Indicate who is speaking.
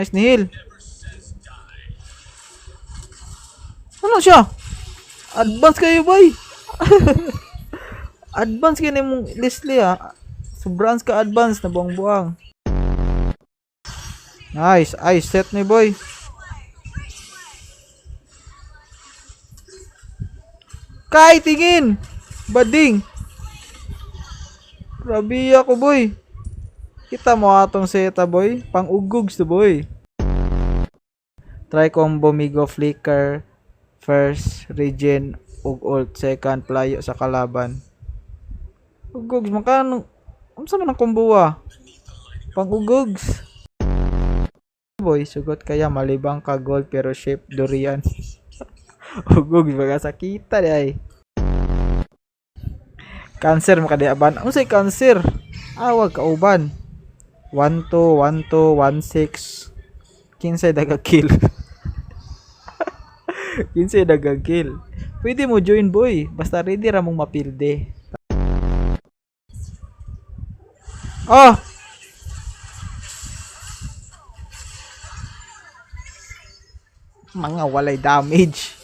Speaker 1: Nice ni Hill. Ano siya? Advance kayo, boy. Advance kayo ni mong Leslie, ah. Sobrang ka advance na buang-buang. Nice. Ay, set ni boy. Kay, tingin. Bading. Grabe ako, boy. Kita mo atong seta, boy. Pang-ugogs to, boy. Try combo Migo Flicker. First, regen, ug ult. Second, playo sa kalaban. Ugogs, makano? Ano sa man ang combo, ah? Pang-ugogs. Boy, sugot kaya malibang ka gold pero shape durian. Ugogs, baga sakita ay. Cancer makadiaban. Ano say cancer? Awag kauban. 1-2, 1-2, 1-6. 15 daga kill. 15 daga kill. Pwede mo join, boy. Basta ready ra mong mapilde. Oh! Mga walay damage.